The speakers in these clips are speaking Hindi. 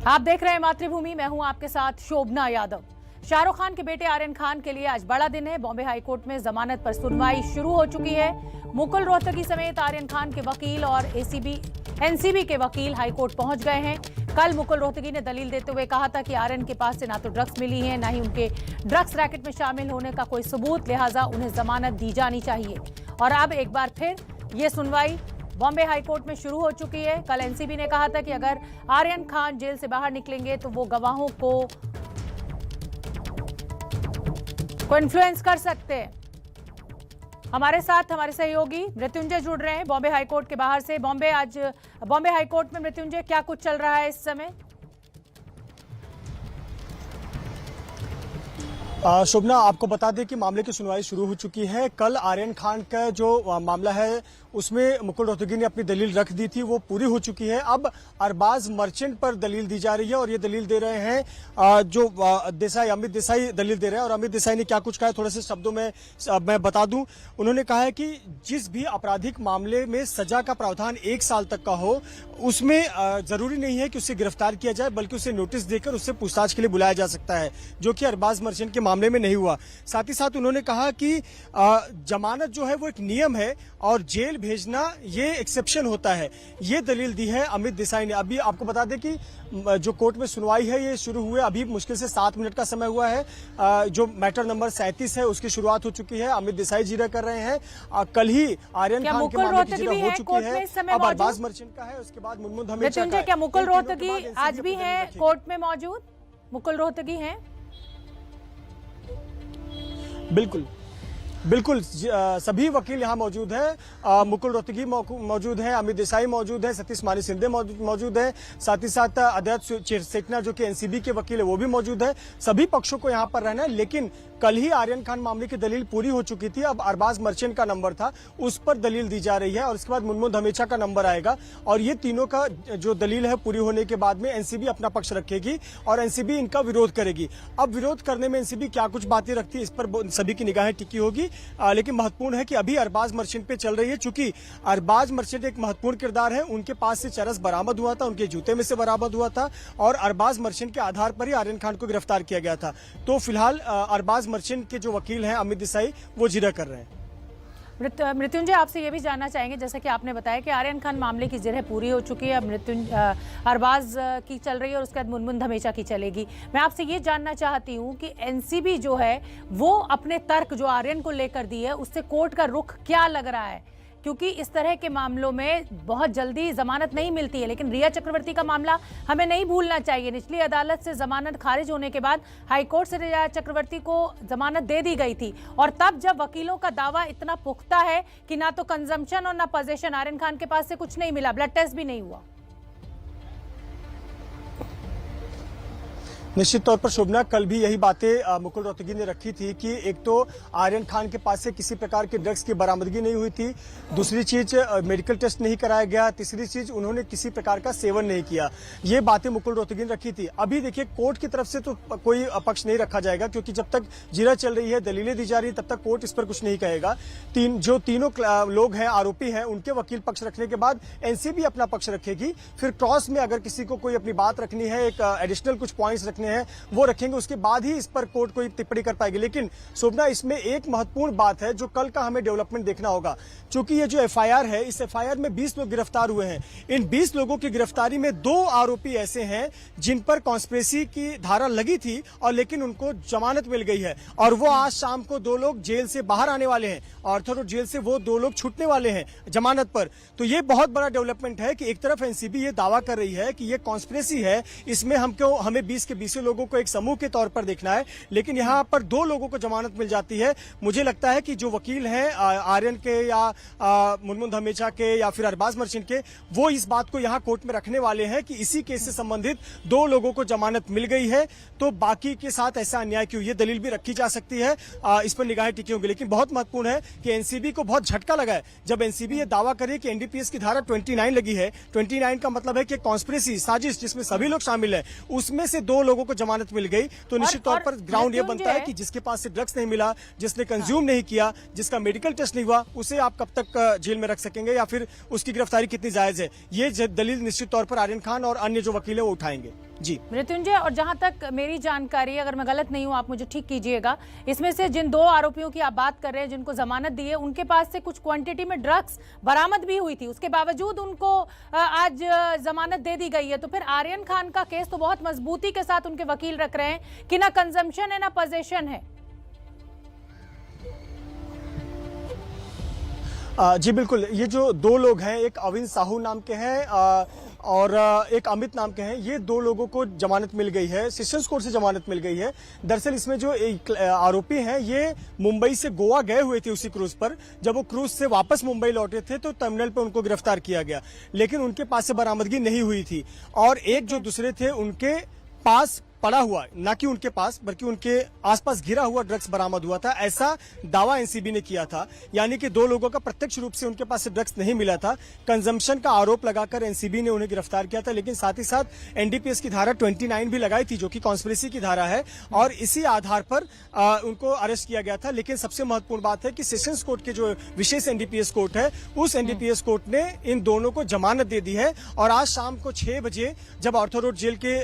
आप देख रहे हैं मातृभूमि, मैं हूं आपके साथ शोभना यादव। शाहरुख खान के बेटे आर्यन खान के लिए आज बड़ा दिन है। बॉम्बे हाईकोर्ट में जमानत पर सुनवाई शुरू हो चुकी है। मुकुल रोहतगी समेत आर्यन खान के वकील और एनसीबी के वकील हाईकोर्ट पहुंच गए हैं। कल मुकुल रोहतगी ने दलील देते हुए कहा था कि आर्यन के पास से ना तो ड्रग्स मिली है, ना ही उनके ड्रग्स रैकेट में शामिल होने का कोई सबूत, लिहाजा उन्हें जमानत दी जानी चाहिए। और अब एक बार फिर ये सुनवाई बॉम्बे हाईकोर्ट में शुरू हो चुकी है। कल एनसीबी ने कहा था कि अगर आर्यन खान जेल से बाहर निकलेंगे तो वो गवाहों को इन्फ्लुएंस कर सकते हैं। हमारे साथ हमारे सहयोगी मृत्युंजय जुड़ रहे हैं बॉम्बे हाईकोर्ट के बाहर से। बॉम्बे हाईकोर्ट में मृत्युंजय, क्या कुछ चल रहा है इस समय? शोभना, आपको बता दें कि मामले की सुनवाई शुरू हो चुकी है। कल आर्यन खान का जो मामला है उसमें मुकुल रोहतगी ने अपनी दलील रख दी थी, वो पूरी हो चुकी है। अब अरबाज मर्चेंट पर दलील दी जा रही है और ये दलील दे रहे हैं जो अमित देसाई दलील दे रहे हैं। और अमित देसाई ने क्या कुछ कहा है थोड़े से शब्दों में मैं बता दूं। उन्होंने कहा है कि जिस भी आपराधिक मामले में सजा का प्रावधान 1 साल तक का हो, उसमें जरूरी नहीं है कि उसे गिरफ्तार किया जाए, बल्कि उसे नोटिस देकर उससे पूछताछ के लिए बुलाया जा सकता है, जो कि अरबाज मर्चेंट के मामले में नहीं हुआ। साथ ही साथ उन्होंने कहा कि जमानत जो है वो एक नियम है और जेल भेजना ये एक्सेप्शन होता है। ये दलील दी है अमित देसाई ने। अभी आपको बता दें कि जो कोर्ट में सुनवाई है ये शुरू हुए अभी मुश्किल से 7 मिनट का समय हुआ है। जो मैटर नंबर 37 है उसकी शुरुआत हो चुकी है। अमित देसाई जिरह कर रहे हैं। कल ही आर्यन खान के मामले की जिरह हो चुकी है। अब अरबाज मर्चेंट का है, उसके बाद मुनमुन हमेशा का है। क्या मुकुल रोहतगी आज भी है कोर्ट में मौजूद? मुकुल रोहतगी हैं? बिल्कुल सभी वकील यहाँ मौजूद हैं। मुकुल रोहतगी मौजूद है, अमित देसाई मौजूद है, सतीश मानी सिंधे मौजूद है, साथ ही साथ अद्वैत सेठना जो कि एनसीबी के वकील है वो भी मौजूद है। सभी पक्षों को यहाँ पर रहना है। लेकिन कल ही आर्यन खान मामले की दलील पूरी हो चुकी थी। अब अरबाज मर्चेंट का नंबर था, उस पर दलील दी जा रही है और इसके बाद मुनमुन हमेशा का नंबर आएगा। और ये तीनों का जो दलील है पूरी होने के बाद में एनसीबी अपना पक्ष रखेगी और एनसीबी इनका विरोध करेगी। अब विरोध करने में एनसीबी क्या कुछ बातें रखती है इस पर सभी की निगाहें टिकी होगी। लेकिन महत्वपूर्ण है कि अभी अरबाज मर्चेंट पे चल रही है, चूंकि अरबाज मर्चेंट एक महत्वपूर्ण किरदार है। उनके पास से चरस बरामद हुआ था, उनके जूते में से बरामद हुआ था और अरबाज मर्चेंट के आधार पर ही आर्यन खान को गिरफ्तार किया गया था। तो फिलहाल अरबाज मर्चेंट के जो वकील हैं अमित देसाई वो जिरह कर रहे हैं। मृत्युंजय, आपसे ये भी जानना चाहेंगे, जैसा कि आपने बताया कि आर्यन खान मामले की जिरह पूरी हो चुकी है, अब अरबाज की चल रही है और उसके बाद मुनमुन हमेशा की चलेगी। मैं आपसे ये जानना चाहती हूँ कि एनसीबी जो है वो अपने तर्क जो आर्यन को लेकर दी है उससे कोर्ट का रुख क्या लग रहा है? क्योंकि इस तरह के मामलों में बहुत जल्दी जमानत नहीं मिलती है, लेकिन रिया चक्रवर्ती का मामला हमें नहीं भूलना चाहिए। निचली अदालत से जमानत खारिज होने के बाद हाईकोर्ट से रिया चक्रवर्ती को जमानत दे दी गई थी और तब जब वकीलों का दावा इतना पुख्ता है कि ना तो कंजम्पशन और ना पोजेशन, आर्यन खान के पास से कुछ नहीं मिला, ब्लड टेस्ट भी नहीं हुआ। निश्चित तौर पर शोभना, कल भी यही बातें मुकुल रोहतगी ने रखी थी कि एक तो आर्यन खान के पास से किसी प्रकार के ड्रग्स की बरामदगी नहीं हुई थी, दूसरी चीज मेडिकल टेस्ट नहीं कराया गया, तीसरी चीज उन्होंने किसी प्रकार का सेवन नहीं किया। ये बातें मुकुल रोहतगी ने रखी थी। अभी देखिए कोर्ट की तरफ से तो कोई पक्ष नहीं रखा जाएगा, क्योंकि जब तक जिरह चल रही है, दलीलें दी जा रही है, तब तक कोर्ट इस पर कुछ नहीं कहेगा। तीनों लोग हैं, आरोपी हैं, उनके वकील पक्ष रखने के बाद एनसीबी अपना पक्ष रखेगी। फिर क्रॉस में अगर किसी को कोई अपनी बात रखनी है, एक एडिशनल कुछ पॉइंट्स रखने हैं, वो रखेंगे, उसके बाद ही इस पर कोर्ट कोई टिप्पणी कर पाएगी। लेकिन शोभना, इसमें एक महत्वपूर्ण बात है जो कल का हमें डेवलपमेंट देखना होगा। चूंकि ये जो एफआईआर है, इस एफआईआर में 20 लोग गिरफ्तार हुए हैं। इन 20 लोगों की गिरफ्तारी में 2 आरोपी ऐसे हैं जिन पर कॉन्स्पिरेसी की धारा लगी थी और लेकिन उनको जमानत मिल गई है और वो आज शाम को 2 लोग जेल से बाहर आने वाले हैं और जेल से वो 2 लोग छूटने वाले हैं जमानत पर। तो ये बहुत बड़ा डेवलपमेंट है कि एक तरफ एनसीबी ये दावा कर रही है कि ये कॉन्स्पिरेसी है, इसमें हमें 20 के 20 लोगों को एक समूह के तौर पर देखना है, लेकिन यहां पर 2 लोगों को जमानत मिल जाती है। मुझे लगता है कि जो वकील हैं आर्यन के या मुनमुन हमेशा के या फिर अरबाज मर्चेंट के, वो इस बात को यहां कोर्ट में रखने वाले हैं कि इसी केस से संबंधित 2 लोगों को जमानत मिल गई है, तो बाकी के साथ ऐसा अन्याय क्यों? ये दलील भी रखी जा सकती है, इस पर निगाहें टिकी होंगी। लेकिन बहुत महत्वपूर्ण है कि एनसीबी को बहुत झटका लगा है जब एनसीबी ये दावा करे कि एनडीपीएस की धारा 29 लगी है। 29 का मतलब है कि कॉन्स्पिरेसी, साजिश जिसमें सभी लोग शामिल हैं, उसमें से 2 लोगों को जमानत मिल गई। तो निश्चित तौर पर ग्राउंड ये बनता है कि जिसके पास से ड्रग्स नहीं मिला, जिसने कंज्यूम नहीं किया, जिसका मेडिकल टेस्ट नहीं हुआ, उसे आप कब तक जेल में रख सकेंगे या फिर उसकी गिरफ्तारी कितनी जायज है? ये दलील निश्चित तौर पर आर्यन खान और अन्य जो वकील है वो उठाएंगे। जी मृत्युंजय, और जहां तक मेरी जानकारी है, अगर मैं गलत नहीं हूं आप मुझे ठीक कीजिएगा, इसमें से जिन 2 आरोपियों की आप बात कर रहे हैं जिनको जमानत दी है, उनके पास से कुछ क्वांटिटी में ड्रग्स बरामद भी हुई थी, उसके बावजूद उनको आज जमानत दे दी गई है। तो फिर आर्यन खान का केस तो बहुत मजबूती के साथ उनके वकील रख रहे हैं कि ना कंजम्पशन है ना पोजेशन है। जी बिल्कुल, ये जो 2 लोग हैं, एक अविन साहू नाम के हैं और एक अमित नाम के हैं, ये 2 लोगों को जमानत मिल गई है, सेशंस कोर्ट से जमानत मिल गई है। दरअसल इसमें जो एक आरोपी हैं, ये मुंबई से गोवा गए हुए थे उसी क्रूज पर। जब वो क्रूज से वापस मुंबई लौटे थे तो टर्मिनल पर उनको गिरफ्तार किया गया, लेकिन उनके पास से बरामदगी नहीं हुई थी। और एक जो दूसरे थे, उनके पास पड़ा हुआ, ना कि उनके पास बल्कि उनके आसपास घिरा हुआ ड्रग्स बरामद हुआ था, ऐसा दावा एनसीबी ने किया था। यानी कि 2 लोगों का प्रत्यक्ष रूप से उनके पास से ड्रग्स नहीं मिला था। कंजम्पशन का आरोप लगाकर एनसीबी ने उन्हें गिरफ्तार किया था, लेकिन साथ ही साथ एनडीपीएस की धारा 29 भी लगाई थी, जो कि कॉन्स्पिरेसी की धारा है, और इसी आधार पर उनको अरेस्ट किया गया था। लेकिन सबसे महत्वपूर्ण बात है कि सेशंस कोर्ट के जो विशेष एनडीपीएस कोर्ट है, उस एनडीपीएस कोर्ट ने इन दोनों को जमानत दे दी है। और आज शाम को 6 बजे जब ऑर्थो रोड जेल के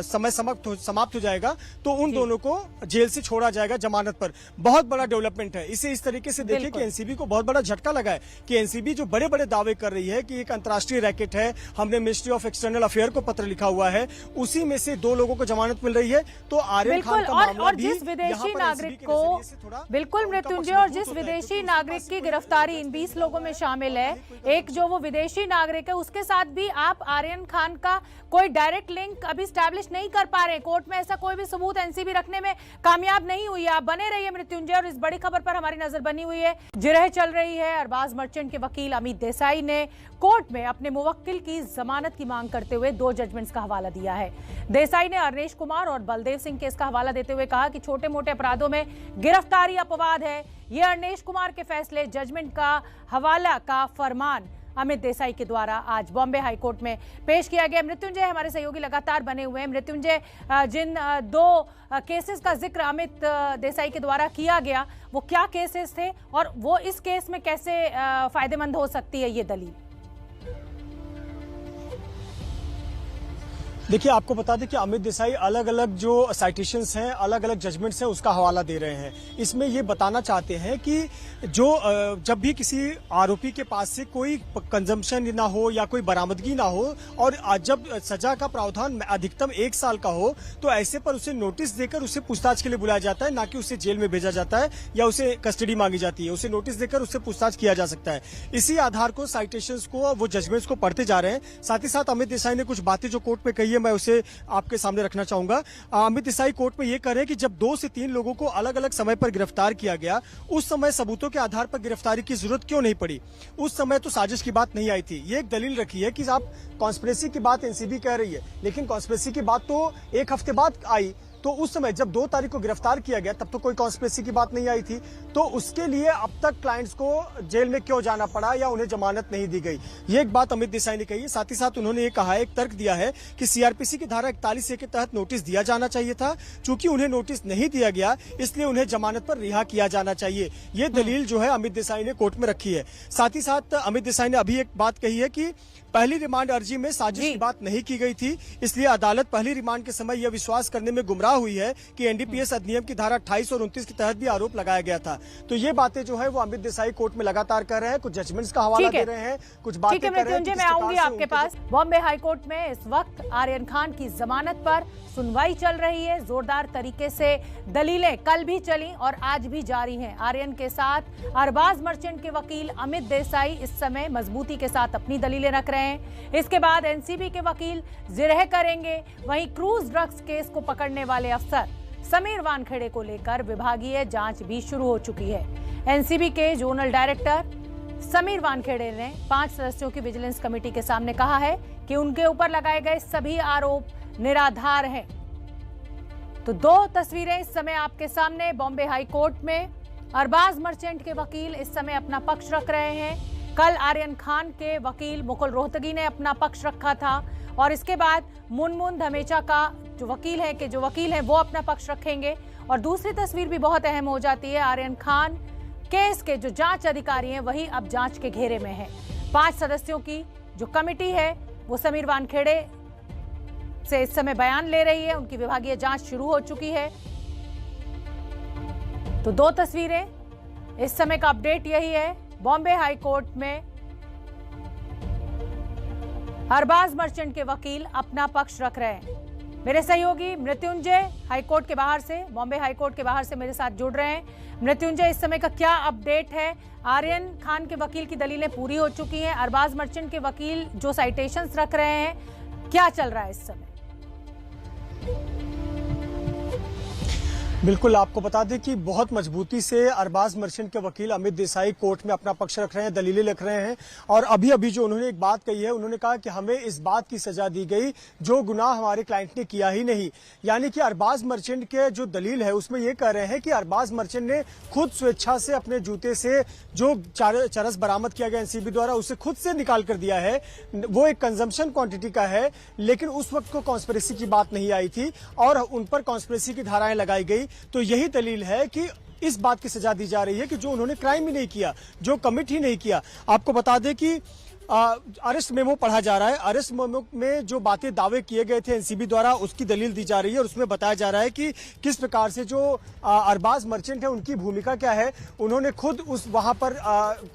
समय समाप्त हो जाएगा तो उन दोनों को जेल से छोड़ा जाएगा जमानत पर। बहुत बड़ा डेवलपमेंट है। इसे इस तरीके से देखिए कि एनसीबी को बहुत बड़ा झटका लगा है कि एनसीबी जो बड़े बड़े दावे कर रही है कि एक अंतर्राष्ट्रीय रैकेट है, हमने मिनिस्ट्री ऑफ एक्सटर्नल अफेयर को पत्र लिखा हुआ है, उसी में से 2 लोगों को जमानत मिल रही है। तो आर्यन खान का मामला भी जिस विदेशी नागरिक को, बिल्कुल मृत्युंजय, और जिस विदेशी नागरिक की गिरफ्तारी इन 20 लोगों में शामिल है, एक जो वो विदेशी नागरिक है, उसके साथ भी आप आर्यन खान का कोई डायरेक्ट लिंक अभी स्टैब्लिश नहीं कर पा रहे। कोर्ट में ऐसा कोई भी सबूत एनसीबी रखने में कामयाब नहीं हुई है। आप बने रहिए मृत्युंजय, और इस बड़ी खबर पर हमारी नजर बनी हुई है। जिरह चल रही है। अरबाज मर्चेंट के वकील अमित देसाई ने कोर्ट में अपने मुवक्किल की जमानत की मांग करते हुए 2 जजमेंट्स का हवाला दिया है। देसाई ने अरनेश कुमार और बलदेव सिंह केस का हवाला देते हुए कहा कि छोटे मोटे अपराधों में गिरफ्तारी अपवाद है। ये अरनेश कुमार के फैसले, जजमेंट का हवाला का फरमान अमित देसाई के द्वारा आज बॉम्बे हाई कोर्ट में पेश किया गया। मृत्युंजय, हमारे सहयोगी लगातार बने हुए हैं। मृत्युंजय, जिन 2 केसेस का जिक्र अमित देसाई के द्वारा किया गया, वो क्या केसेस थे और वो इस केस में कैसे फायदेमंद हो सकती है ये दलील? देखिए, आपको बता दें कि अमित देसाई अलग अलग जो साइटेशंस हैं, अलग अलग जजमेंट्स हैं, उसका हवाला दे रहे हैं। इसमें ये बताना चाहते हैं कि जो जब भी किसी आरोपी के पास से कोई कंजम्पशन ना हो या कोई बरामदगी ना हो, और जब सजा का प्रावधान अधिकतम 1 साल का हो, तो ऐसे पर उसे नोटिस देकर उसे पूछताछ के लिए बुलाया जाता है, ना कि उसे जेल में भेजा जाता है या उसे कस्टडी मांगी जाती है। उसे नोटिस देकर उससे पूछताछ किया जा सकता है। इसी आधार को, साइटेशंस को, वो जजमेंट्स को पढ़ते जा रहे हैं। साथ ही साथ अमित देसाई ने कुछ बातें जो कोर्ट में कही है, मैं उसे आपके सामने रखना चाहूंगा। अमित देसाई कोर्ट में यह कह रहे हैं कि जब 2 से 3 लोगों को अलग अलग समय पर गिरफ्तार किया गया, उस समय सबूतों के आधार पर गिरफ्तारी की जरूरत क्यों नहीं पड़ी? उस समय तो साजिश की बात नहीं आई थी। ये एक दलील रखी है कि आप कॉन्स्पिरेसी की बात एनसीबी कह रही है, लेकिन कॉन्स्पिरेसी की बात तो 1 हफ्ते बाद आई। तो उस समय जब 2 तारीख को गिरफ्तार किया गया, तब तो कोई कॉन्स्पिरेसी की बात नहीं आई थी। तो उसके लिए अब तक क्लाइंट्स को जेल में क्यों जाना पड़ा या उन्हें जमानत नहीं दी गई, ये एक बात अमित देसाई ने कही है। साथ ही साथ उन्होंने ये कहा है, एक तर्क दिया है कि सीआरपीसी की धारा 41A के तहत नोटिस दिया जाना चाहिए था। चूंकि उन्हें नोटिस नहीं दिया गया, इसलिए उन्हें जमानत पर रिहा किया जाना चाहिए। ये दलील जो है अमित देसाई ने कोर्ट में रखी है। साथ ही साथ अमित देसाई ने अभी एक बात कही है कि पहली रिमांड अर्जी में साजिश की बात नहीं की गई थी, इसलिए अदालत पहली रिमांड के समय यह विश्वास करने में गुमराह हुई है कि एनडीपीएस अधिनियम की धारा 28 और 29 के तहत भी आरोप लगाया गया था। तो ये बातें जो है वो अमित देसाई कोर्ट में लगातार कर रहे हैं, कुछ जजमेंट्स का हवाला दे रहे हैं, कुछ बातें कर रहे हैं। मैं आऊंगी आपके पास। बॉम्बे हाई कोर्ट में इस वक्त आर्यन खान की जमानत पर सुनवाई चल रही है। जोरदार तरीके से दलीलें कल भी चली और आज भी जारी हैं। आर्यन के साथ अरबाज मर्चेंट के वकील अमित देसाई इस समय मजबूती के साथ अपनी दलीलें रख रहे हैं। इसके बाद एनसीबी के वकील जिरह करेंगे। वहीं क्रूज ड्रग्स केस को पकड़ने वाले अफसर समीर वानखेड़े को लेकर विभागीय जांच भी शुरू हो चुकी है। एनसीबी के जोनल डायरेक्टर समीर वानखेड़े ने 5 सदस्यों की विजिलेंस कमेटी के सामने कहा है कि उनके ऊपर लगाए गए सभी आरोप निराधार हैं। तो 2 तस्वीरें इस समय आपके सामने। बॉम्बे हाई कोर्ट में अरबाज मर्चेंट के वकील इस समय अपना पक्ष रख रहे हैं। कल आर्यन खान के वकील मुकुल रोहतगी ने अपना पक्ष रखा था और इसके बाद मुनमुन धमेचा का जो वकील है वो अपना पक्ष रखेंगे। और दूसरी तस्वीर भी बहुत अहम हो जाती है। आर्यन खान केस के जो जांच अधिकारी हैं वही अब जांच के घेरे में है। 5 सदस्यों की जो कमेटी है वो समीर वानखेड़े से इस समय बयान ले रही है। उनकी विभागीय जांच शुरू हो चुकी है। तो दो तस्वीरें, इस समय का अपडेट यही है। बॉम्बे हाई कोर्ट में अरबाज मर्चेंट के वकील अपना पक्ष रख रहे हैं। मेरे सहयोगी मृत्युंजय हाईकोर्ट के बाहर से, बॉम्बे हाईकोर्ट के बाहर से मेरे साथ जुड़ रहे हैं। मृत्युंजय, इस समय का क्या अपडेट है? आर्यन खान के वकील की दलीलें पूरी हो चुकी हैं। अरबाज मर्चेंट के वकील जो साइटेशंस रख रहे हैं, क्या चल रहा है इस समय? बिल्कुल, आपको बता दें कि बहुत मजबूती से अरबाज मर्चेंट के वकील अमित देसाई कोर्ट में अपना पक्ष रख रहे हैं, दलीलें लिख रहे हैं। और अभी अभी जो उन्होंने एक बात कही है, उन्होंने कहा कि हमें इस बात की सजा दी गई जो गुनाह हमारे क्लाइंट ने किया ही नहीं। यानी कि अरबाज मर्चेंट के जो दलील है उसमें ये कह रहे हैं कि अरबाज मर्चेंट ने खुद स्वेच्छा से अपने जूते से जो चरस बरामद किया गया एनसीबी द्वारा, उसे खुद से निकाल कर दिया है। वो एक कंजम्पशन क्वांटिटी का है, लेकिन उस वक्त को कॉन्स्पिरेसी की बात नहीं आई थी और उन पर कॉन्स्पिरेसी की धाराएं लगाई गई। तो यही दलील है कि इस बात की सजा दी जा रही है कि जो उन्होंने क्राइम ही नहीं किया, जो कमिट ही नहीं किया। आपको बता दें कि अरेस्ट मेमो पढ़ा जा रहा है। अरेस्ट मेमो में जो बातें दावे किए गए थे एनसीबी द्वारा, उसकी दलील दी जा रही है और उसमें बताया जा रहा है कि किस प्रकार से जो अरबाज मर्चेंट है उनकी भूमिका क्या है। उन्होंने खुद उस वहां पर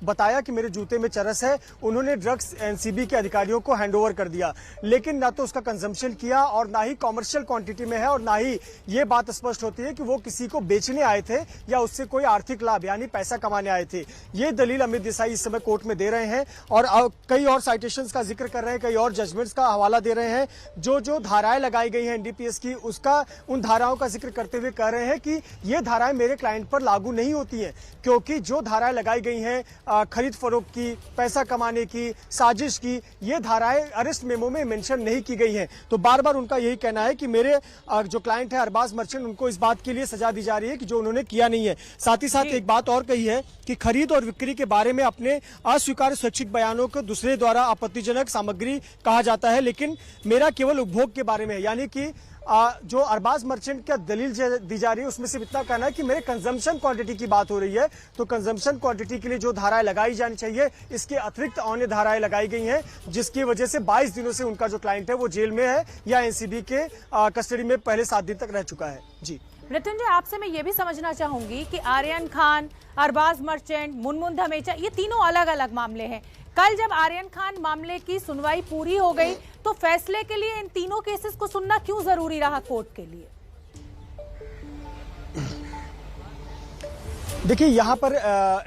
बताया कि मेरे जूते में चरस है। उन्होंने ड्रग्स एनसीबी के अधिकारियों को हैंडओवर कर दिया, लेकिन ना तो उसका कंजम्पशन किया और ना ही कॉमर्शियल क्वांटिटी में है और ना ही ये बात स्पष्ट होती है कि वो किसी को बेचने आए थे या उससे कोई आर्थिक लाभ यानी पैसा कमाने आए थे। ये दलील अमित देसाई इस समय कोर्ट में दे रहे हैं और कई और साइटेशंस का जिक्र कर रहे हैं, कई और जजमेंट्स का हवाला दे रहे हैं। जो जो धाराएं लगाई गई हैं एनडीपीएस की, उसका उन धाराओं का जिक्र करते हुए कह रहे हैं कि ये धाराएं मेरे क्लाइंट पर लागू नहीं होती हैं, क्योंकि जो धाराएं लगाई गई हैं खरीद फरोख्त की, पैसा कमाने की, साजिश की, ये धाराएं अरेस्ट मेमो में मेंशन नहीं की गई हैं। तो बार बार उनका यही कहना है कि मेरे जो क्लाइंट है अरबाज मर्चेंट, उनको इस बात के लिए सजा दी जा रही है कि जो उन्होंने किया नहीं है। साथ ही साथ एक बात और कही है कि खरीद और बिक्री के बारे में अपने अस्वीकार्य स्वैच्छिक बयानों को दूसरे द्वारा आपत्तिजनक सामग्री कहा जाता है, लेकिन मेरा केवल उपभोग के बारे में है। यानी कि जो अरबाज मर्चेंट का दलील दी जा रही है उसमें सिर्फ इतना कहना है कि मेरे कंजम्पशन क्वांटिटी की बात हो रही है। तो कंजम्पशन क्वांटिटी के लिए जो धाराएं लगाई जानी चाहिए, इसके अतिरिक्त अन्य धाराएं लगाई गई हैं, जिसकी वजह से 22 दिनों से उनका जो क्लाइंट है वो जेल में है या एनसीबी के कस्टडी में पहले 7 दिन तक रह चुका है। जी मृत्युंजय, आपसे मैं ये भी समझना चाहूंगी कि आर्यन खान, अरबाज मर्चेंट, मुनमुन धमेचा, ये तीनों अलग अलग मामले हैं। कल जब आर्यन खान मामले की सुनवाई पूरी हो गई तो फैसले के लिए इन तीनों केसेस को सुनना क्यों जरूरी रहा कोर्ट के लिए? देखिए, यहाँ पर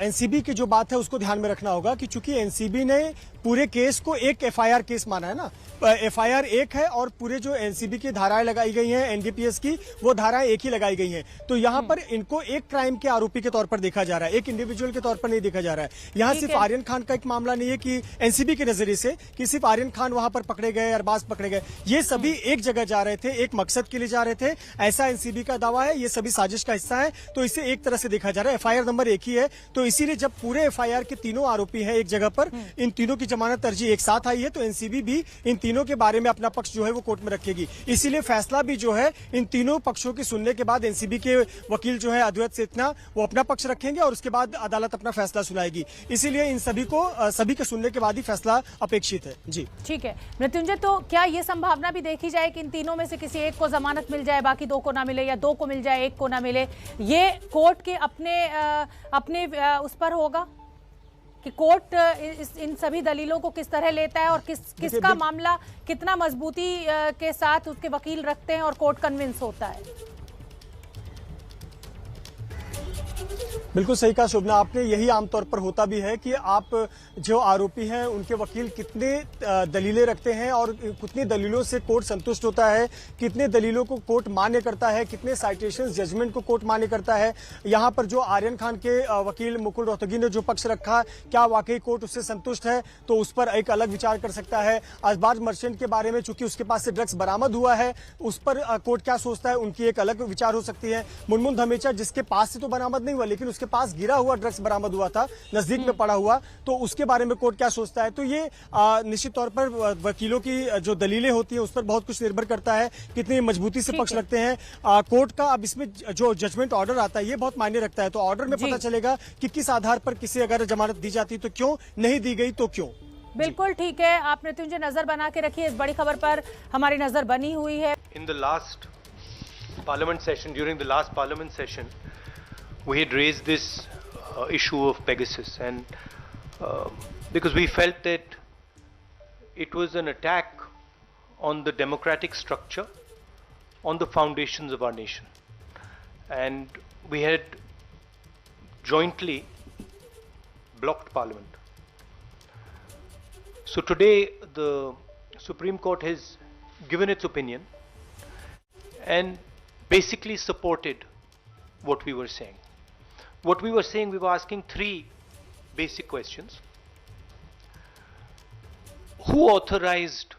एनसीबी की जो बात है उसको ध्यान में रखना होगा कि चूंकि एनसीबी ने पूरे केस को एक एफआईआर केस माना है ना, एफआईआर एक है और पूरे जो एनसीबी की धाराएं लगाई गई हैं एनडीपीएस की, वो धाराएं एक ही लगाई गई हैं। तो यहाँ पर इनको एक क्राइम के आरोपी के तौर पर देखा जा रहा है, एक इंडिविजुअल के तौर पर नहीं देखा जा रहा है। यहाँ सिर्फ आर्यन खान का एक मामला नहीं है कि एनसीबी के नजरिए से कि सिर्फ आर्यन खान वहां पर पकड़े गए, अरबाज पकड़े गए। ये सभी एक जगह जा रहे थे, एक मकसद के लिए जा रहे थे, ऐसा एनसीबी का दावा है। ये सभी साजिश का हिस्सा है, तो इसे एक तरह से देखा जा रहा है। एफआईआर नंबर एक ही है, तो इसीलिए जब पूरे एफआईआर के तीनों आरोपी हैं एक जगह पर, इन तीनों की जमानत अर्जी एक साथ आई है, तो एनसीबी भी इन तीनों के बारे में अपना पक्ष जो है वो कोर्ट में रखेगी। इसीलिए फैसला भी जो है इन तीनों पक्षों की सुनने के बाद एनसीबी के वकील जो है अद्वैत सेठना, वो अपना पक्ष रखेंगे और उसके बाद अदालत अपना फैसला सुनाएगी। इसीलिए इन सभी के सुनने के बाद ही फैसला अपेक्षित है। जी ठीक है मृत्युंजय, तो क्या ये संभावना भी देखी जाए कि इन तीनों में से किसी एक को जमानत मिल जाए, बाकी दो को ना मिले, या दो को मिल जाए एक को ना मिले? ये कोर्ट के अपने उस पर होगा कि कोर्ट इन सभी दलीलों को किस तरह लेता है और किसका मामला कितना मजबूती के साथ उसके वकील रखते हैं और कोर्ट कन्विंस होता है। बिल्कुल सही कहा शोभना आपने। यही आमतौर पर होता भी है कि आप जो आरोपी हैं उनके वकील कितने दलीलें रखते हैं और कितनी दलीलों से कोर्ट संतुष्ट होता है, कितने दलीलों को कोर्ट मान्य करता है, कितने साइटेशंस जजमेंट को कोर्ट मान्य करता है। यहाँ पर जो आर्यन खान के वकील मुकुल रोहतगी ने जो पक्ष रखा, क्या वाकई कोर्ट उससे संतुष्ट है, तो उस पर एक अलग विचार कर सकता है। अरबाज मर्चेंट के बारे में चूंकि उसके पास से ड्रग्स बरामद हुआ है, उस पर कोर्ट क्या सोचता है, उनकी एक अलग विचार हो सकती है। मुनमुन धमेचा जिसके पास से तो बरामद नहीं हुआ, लेकिन उसके पास गिरा हुआ ड्रग्स बरामद हुआ था, नजदीक में पड़ा हुआ, तो उसके बारे में कोर्ट क्या सोचता है। तो ये निश्चित तौर पर वकीलों की जो दलीलें होती हैं उस पर बहुत कुछ निर्भर करता है, कितनी मजबूती से पक्ष रखते हैं कोर्ट का। अब इसमें जो जजमेंट ऑर्डर आता है ये बहुत मायने रखता है, तो ऑर्डर में पता चलेगा कि किस आधार पर किसी अगर जमानत दी जाती तो क्यों, नहीं दी गई तो क्यों। बिल्कुल ठीक है। आप मृत्युंजय नजर बना के रखिए, इस बड़ी खबर पर हमारी नजर बनी हुई है। In the last parliament session, during the last parliament session, we had raised this issue of Pegasus, and because we felt that it was an attack on the democratic structure, on the foundations of our nation, and we had jointly blocked parliament. So today the Supreme Court has given its opinion and basically supported what we were saying. What we were saying, we were asking three basic questions. Who authorized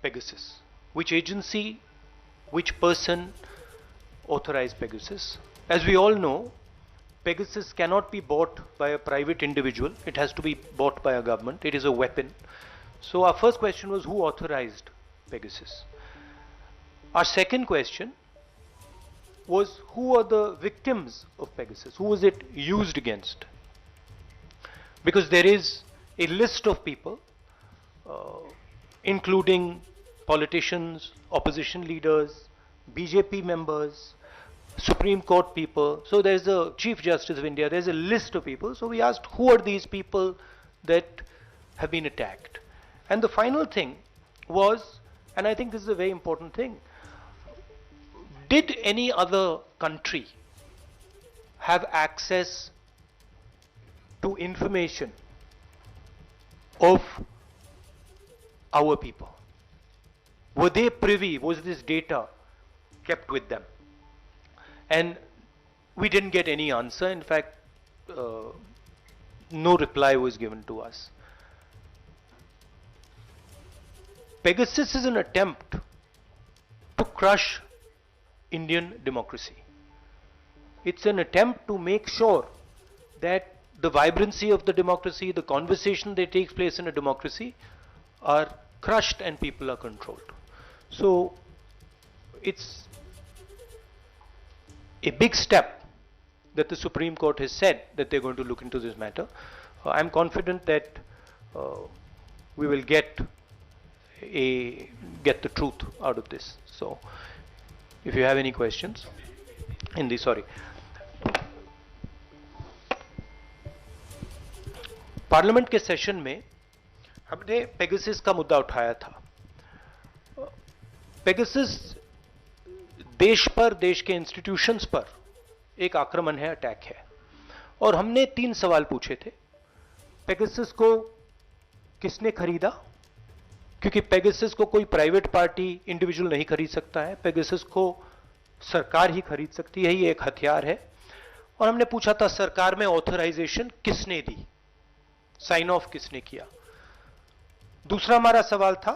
Pegasus? Which agency, which person authorized Pegasus? As we all know, Pegasus cannot be bought by a private individual. It has to be bought by a government. It is a weapon. So our first question was, who authorized Pegasus? Our second question was, who are the victims of Pegasus? Who was it used against? Because there is a list of people, including politicians, opposition leaders, BJP members, Supreme Court people. So there's a Chief Justice of India. There's a list of people. So we asked, who are these people that have been attacked? And the final thing was, and I think this is a very important thing, did any other country have access to information of our people? Were they privy? Was this data kept with them? And we didn't get any answer. In fact, no reply was given to us. Pegasus is an attempt to crush Indian democracy. It's an attempt to make sure that the vibrancy of the democracy, the conversation that takes place in a democracy, are crushed and people are controlled. So it's a big step that the Supreme Court has said that they're going to look into this matter. I'm confident that we will get the truth out of this. So if you have any questions, Hindi, sorry. Parliament के सेशन में हमने पेगासस का मुद्दा उठाया था। पेगासस देश पर, देश के इंस्टीट्यूशंस पर एक आक्रमण है, अटैक है, और हमने 3 सवाल पूछे थे। पेगासस को किसने खरीदा? क्योंकि पेगासस को कोई प्राइवेट पार्टी, इंडिविजुअल नहीं खरीद सकता है। पेगासस को सरकार ही खरीद सकती है, ये एक हथियार है। और हमने पूछा था, सरकार में ऑथराइजेशन किसने दी, साइन ऑफ किसने किया? दूसरा हमारा सवाल था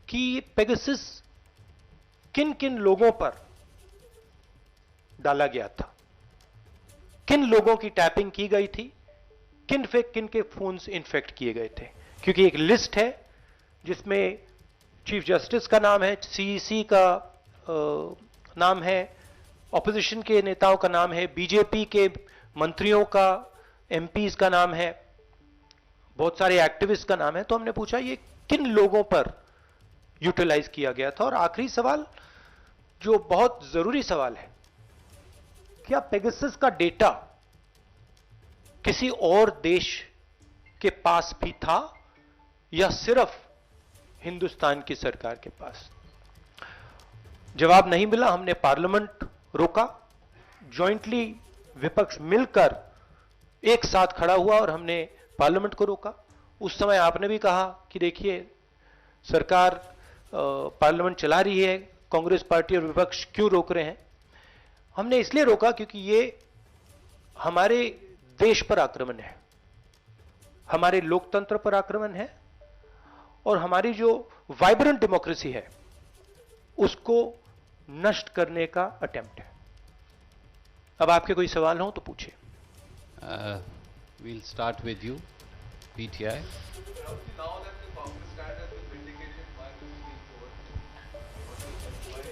कि पेगासस किन किन लोगों पर डाला गया था, किन लोगों की टैपिंग की गई थी, किन के फोन्स इन्फेक्ट किए गए थे। क्योंकि एक लिस्ट है जिसमें चीफ जस्टिस का नाम है, सीईसी का नाम है, ऑपोजिशन के नेताओं का नाम है, बीजेपी के मंत्रियों का, एमपीज का नाम है, बहुत सारे एक्टिविस्ट का नाम है। तो हमने पूछा ये किन लोगों पर यूटिलाइज किया गया था। और आखिरी सवाल, जो बहुत जरूरी सवाल है, क्या पेगासस का डेटा किसी और देश के पास भी था या सिर्फ हिंदुस्तान की सरकार के पास? जवाब नहीं मिला। हमने पार्लियामेंट रोका, जॉइंटली विपक्ष मिलकर एक साथ खड़ा हुआ और हमने पार्लियामेंट को रोका। उस समय आपने भी कहा कि देखिए सरकार पार्लियामेंट चला रही है, कांग्रेस पार्टी और विपक्ष क्यों रोक रहे हैं? हमने इसलिए रोका क्योंकि ये हमारे देश पर आक्रमण है, हमारे लोकतंत्र पर आक्रमण है और हमारी जो वाइब्रेंट डेमोक्रेसी है उसको नष्ट करने का अटेम्प्ट है। अब आपके कोई सवाल हो तो पूछिए। We'll start with you, PTI. Now that the Congress stand has been vindicated by the Supreme Court,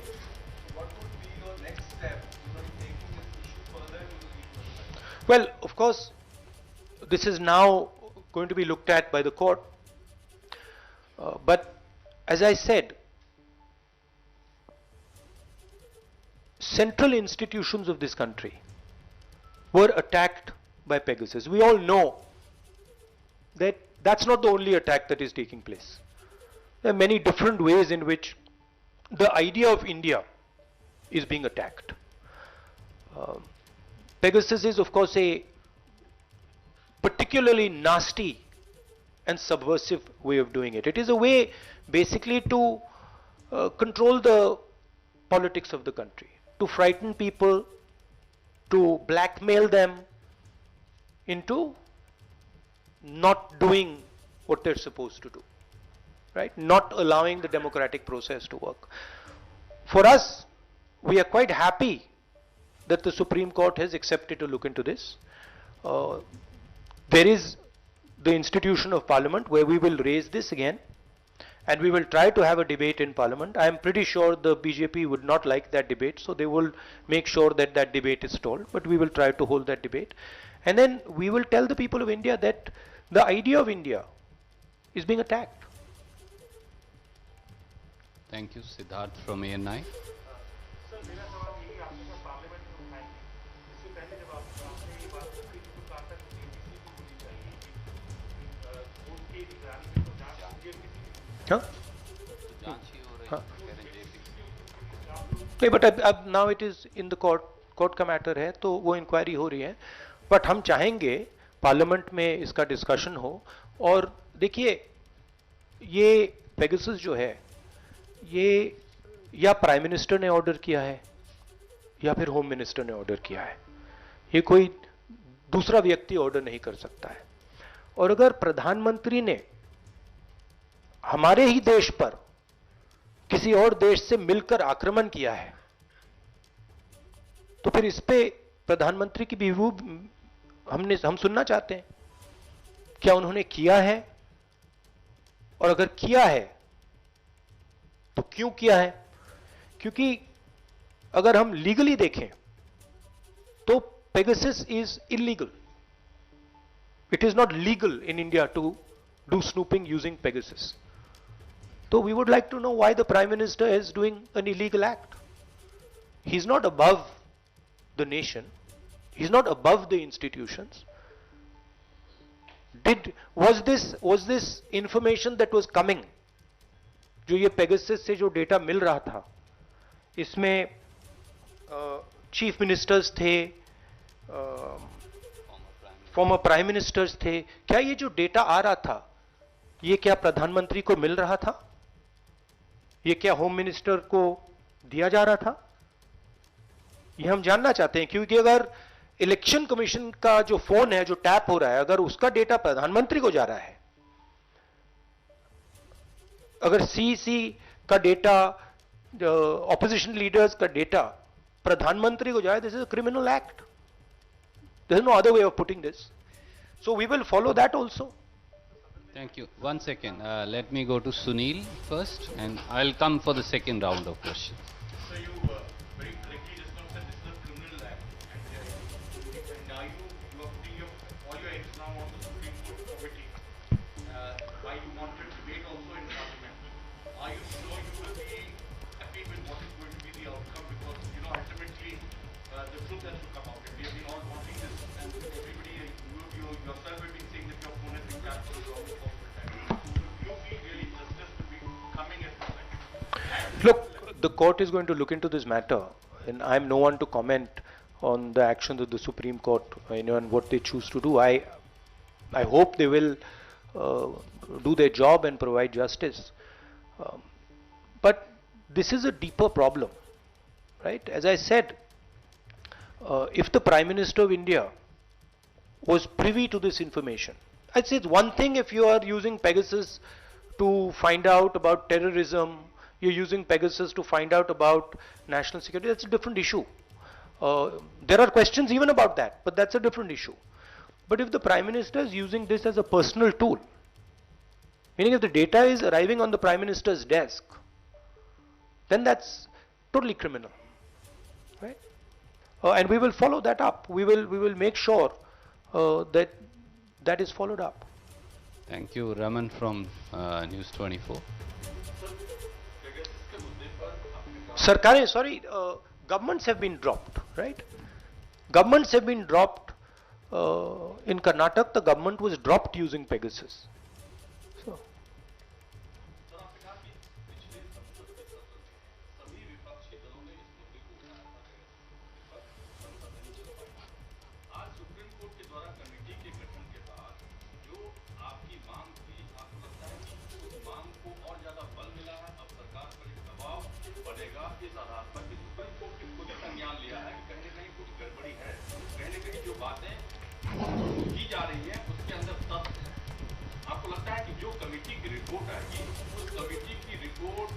what would be your next step in taking this issue further to the Supreme Court? Well, of course, this is now going to be looked at by the court. But as I said, central institutions of this country were attacked by Pegasus. We all know that that's not the only attack that is taking place. There are many different ways in which the idea of India is being attacked. Pegasus is, of course, a particularly nasty and subversive way of doing it. It is a way basically to control the politics of the country, to frighten people, to blackmail them into not doing what they're supposed to do, right? Not allowing the democratic process to work. For us, we are quite happy that the Supreme Court has accepted to look into this. There is the institution of Parliament where we will raise this again, and we will try to have a debate in Parliament. I am pretty sure the BJP would not like that debate, so they will make sure that that debate is stalled, but we will try to hold that debate. And then we will tell the people of India that the idea of India is being attacked. Thank you. Siddharth from ANI. Sir मेरा सवाल यही आपके पास पार्लियामेंट में उठाएंगे इससे पहले जब आपने ये बात की थी तो कहा था कि एबीसी भी होनी चाहिए कि कोर्ट की निगरानी में तो जांच होगी किसी Huh? जांच ही हो रही हाँ. है, कह रहे हैं JPC। नहीं, but अब now it is in the court का मैटर है, तो वो इंक्वायरी हो रही है, बट हम चाहेंगे पार्लियामेंट में इसका डिस्कशन हो। और देखिए, ये पेगासस जो है, ये या प्राइम मिनिस्टर ने ऑर्डर किया है या फिर होम मिनिस्टर ने ऑर्डर किया है, ये कोई दूसरा व्यक्ति ऑर्डर नहीं कर सकता है। और अगर प्रधानमंत्री ने हमारे ही देश पर किसी और देश से मिलकर आक्रमण किया है, तो फिर इस पे प्रधानमंत्री की व्यू हम सुनना चाहते हैं। क्या उन्होंने किया है, और अगर किया है तो क्यों किया है? क्योंकि अगर हम लीगली देखें तो Pegasus is illegal. It is not legal in India to do snooping using Pegasus. So we would like to know why the Prime Minister is doing an illegal act. He's not above the nation. He's not above the institutions. Was this information that was coming, जो ये Pegasus से जो डेटा मिल रहा था, इसमें चीफ मिनिस्टर्स थे, फॉर्मर प्राइम मिनिस्टर्स थे, क्या ये जो डेटा आ रहा था ये क्या प्रधानमंत्री को मिल रहा था? ये क्या होम मिनिस्टर को दिया जा रहा था? ये हम जानना चाहते हैं, क्योंकि अगर इलेक्शन कमीशन का जो फोन है, जो टैप हो रहा है, अगर उसका डेटा प्रधानमंत्री को जा रहा है, अगर सीईसी का डेटा, ऑपोजिशन लीडर्स का डेटा प्रधानमंत्री को जाए, this is a criminal act. There is no other way of putting this. So we will follow that also. Thank you. One second. Let me go to Sunil first, and I'll come for the second round of questions. So you very correctly just now said this is a criminal act, and now you are putting all your eggs now on the Supreme Court committee. Why you wanted debate also in Parliament? Are you sure you will be happy with what is going to be the outcome? Because ultimately the truth has to come out. And we have been all wanting this, and everybody, you yourself have been saying that your phone has been tapped for the longest possible time. Do you feel really justice to be coming at this time? Look, the court is going to look into this matter, and I am no one to comment on the actions of the Supreme Court, and what they choose to do. I hope they will do their job and provide justice. But this is a deeper problem, right? As I said, if the Prime Minister of India was privy to this information, I'd say it's one thing if you are using Pegasus to find out about terrorism, you're using Pegasus to find out about national security, that's a different issue. There are questions even about that, but that's a different issue. But if the Prime Minister is using this as a personal tool, meaning if the data is arriving on the Prime Minister's desk, then that's totally criminal, right? And we will follow that up. We will make sure that is followed up. Thank you, Raman from News 24. सरकारें, sorry, governments have been dropped, right? Governments have been dropped. In Karnataka, the government was dropped using Pegasus. So, आज सुप्रीम कोर्ट के द्वारा कमेटी के गठन के बाद जो आपकी मांग थी, आपको लगता है कि उस मांग को और ज्यादा बल मिला है? अब सरकार पर एक दबाव बढ़ेगा इस आधार पर कि सुप्रीम कोर्ट ने खुद ही संज्ञान लिया है कि कहीं न कहीं कुछ गड़बड़ी है, कहीं न कहीं जो बातें की जा रही है उसके अंदर तथ्य है। आपको लगता है कि जो कमेटी की रिपोर्ट आएगी उस कमेटी की रिपोर्ट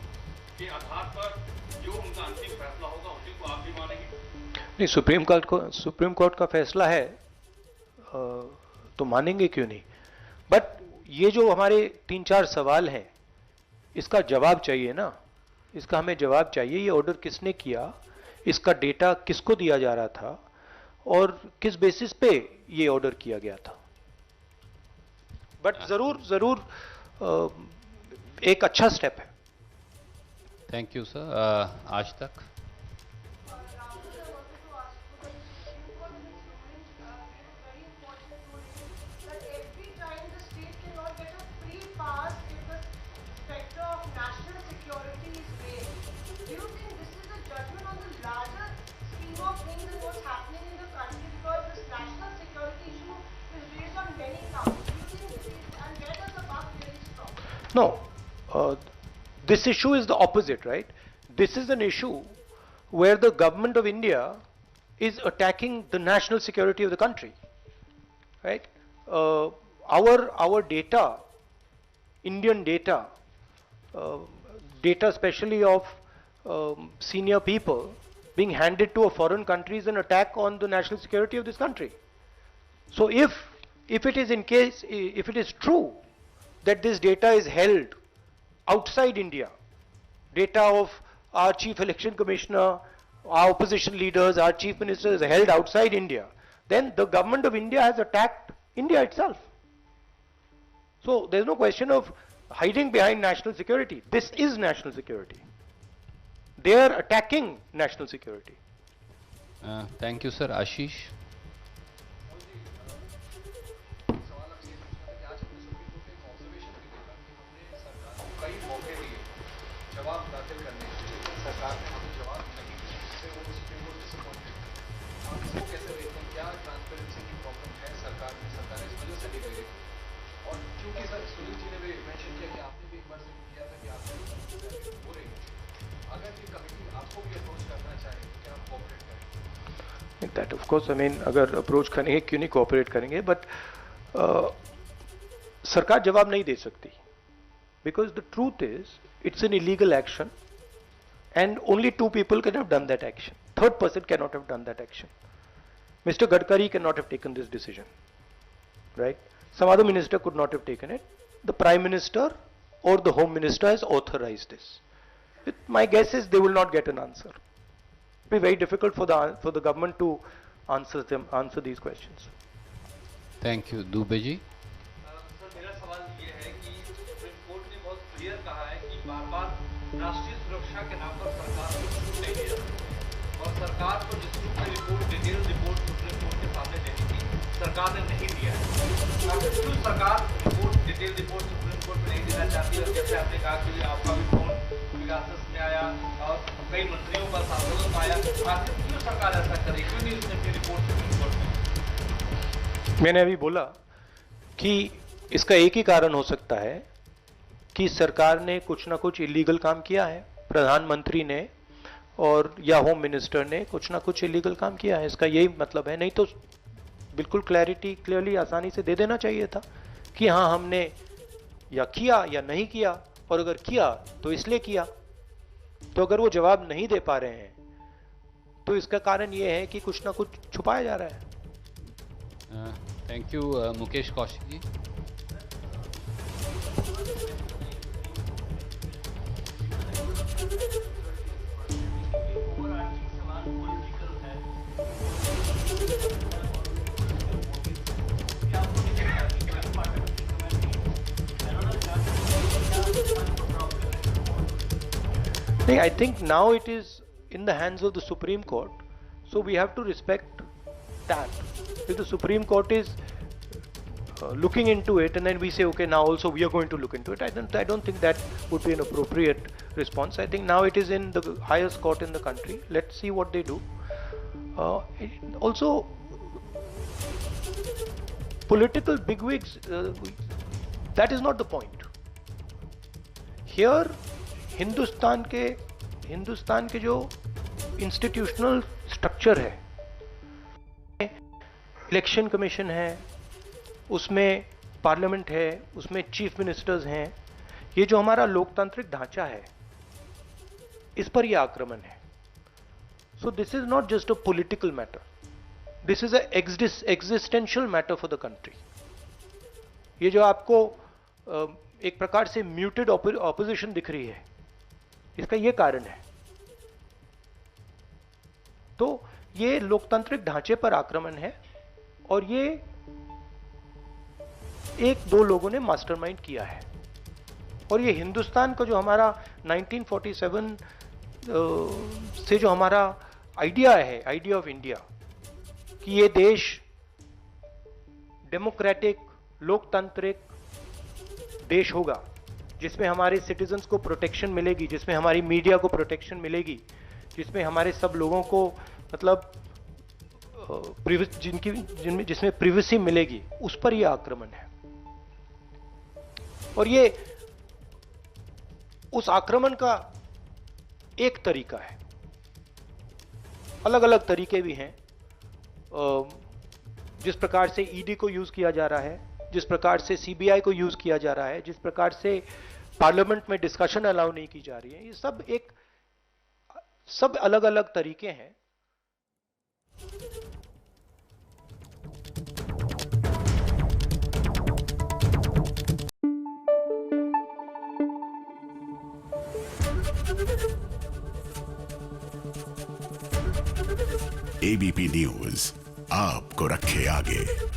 के आधार पर जो उनका अंतिम फैसला होगा उसी को आप भी मानेंगे? नहीं, सुप्रीम कोर्ट का फैसला है तो मानेंगे क्यों नहीं। बट ये जो हमारे 3-4 सवाल हैं, इसका जवाब चाहिए ना, इसका हमें जवाब चाहिए। ये ऑर्डर किसने किया, इसका डेटा किसको दिया जा रहा था और किस बेसिस पे ये ऑर्डर किया गया था। बट जरूर एक अच्छा स्टेप है। Thank you, sir. आज तक. No, this issue is the opposite, right? This is an issue where the government of India is attacking the national security of the country, right? Our data, Indian data, data especially of senior people being handed to a foreign country is an attack on the national security of this country. So if it is true that this data is held outside India, data of our chief election commissioner, our opposition leaders, our chief minister is held outside India, then the government of India has attacked India itself. So there's no question of hiding behind national security. This is national security. They are attacking national security. Thank you, sir. Ashish. That of course, I mean, अगर अप्रोच करेंगे क्यों नहीं कोऑपरेट करेंगे, बट सरकार जवाब नहीं दे सकती, because the truth is it's an illegal action and only 2 people can have done that action. Third person cannot have done that action. Mr. Gadkari cannot have taken this decision, right? Some other minister could not have taken it. The Prime Minister or the Home Minister has authorized this. My guess is they will not get an answer. It will be very difficult for the government to answer these questions. Thank you. Dubey ji. Sir, मेरा सवाल ये है कि सुप्रीम कोर्ट ने बहुत क्लियर कहा है कि बार-बार राष्ट्रीय सुरक्षा के नाम पर सरकार को छूट नहीं दिया और सरकार को जिस रूप में डिटेल रिपोर्ट सुप्रीम कोर्ट के सामने देनी थी, सरकार ने नहीं दिया है। क्यों सरकार डिटेल रिपोर्ट सुप्रीम कोर्ट में नहीं देना चाहती? और जैसे आपने कहा कि आपका भी फोन विकास में आया और कई मंत्रियों का सांसदों में आया, आखिर क्यों सरकार ऐसा करे? क्यों नहीं उसने अपनी रिपोर्ट सुप्रीम कोर्ट में? मैंने अभी बोला कि इसका एक ही कारण हो सकता है कि सरकार ने कुछ ना कुछ इलीगल काम किया है, प्रधानमंत्री ने और या होम मिनिस्टर ने कुछ ना कुछ इलीगल काम किया है, इसका यही मतलब है। नहीं तो बिल्कुल क्लियरली आसानी से दे देना चाहिए था कि हाँ हमने या किया या नहीं किया, और अगर किया तो इसलिए किया। तो अगर वो जवाब नहीं दे पा रहे हैं तो इसका कारण ये है कि कुछ ना कुछ छुपाया जा रहा है। Thank you Mukesh Kaushik ji. नहीं, I think now it is in the hands of the Supreme Court, so we have to respect that. If the Supreme Court is looking into it, and then we say, okay, now also we are going to look into it, I don't think that would be an appropriate response. I think now it is in the highest court in the country. Let's see what they do. Also, political bigwigs, that is not the point. Here, Hindustan के जो इंस्टीट्यूशनल स्ट्रक्चर है, इलेक्शन कमीशन है, उसमें पार्लियामेंट है, उसमें चीफ मिनिस्टर्स हैं, ये जो हमारा लोकतांत्रिक ढांचा है, इस पर यह आक्रमण है. So this is not just a political matter, this is existential matter for the country. ये जो आपको एक प्रकार से म्यूटेड ऑपोजिशन दिख रही है, इसका यह कारण है. तो ये लोकतांत्रिक ढांचे पर आक्रमण है, और ये एक दो लोगों ने मास्टरमाइंड किया है. और ये हिंदुस्तान का जो हमारा 1947 से जो हमारा आइडिया है, आइडिया ऑफ इंडिया, कि ये देश डेमोक्रेटिक लोकतांत्रिक देश होगा, जिसमें हमारे सिटीजन्स को प्रोटेक्शन मिलेगी, जिसमें हमारी मीडिया को प्रोटेक्शन मिलेगी, जिसमें हमारे सब लोगों को मतलब जिसमें प्रिवेसी मिलेगी, उस पर यह आक्रमण है. और ये उस आक्रमण का एक तरीका है. अलग अलग तरीके भी हैं. जिस प्रकार से ईडी को यूज किया जा रहा है, जिस प्रकार से सीबीआई को यूज किया जा रहा है, जिस प्रकार से पार्लियामेंट में डिस्कशन अलाउ नहीं की जा रही है, ये सब अलग अलग तरीके हैं. एबीपी न्यूज आपको रखे आगे.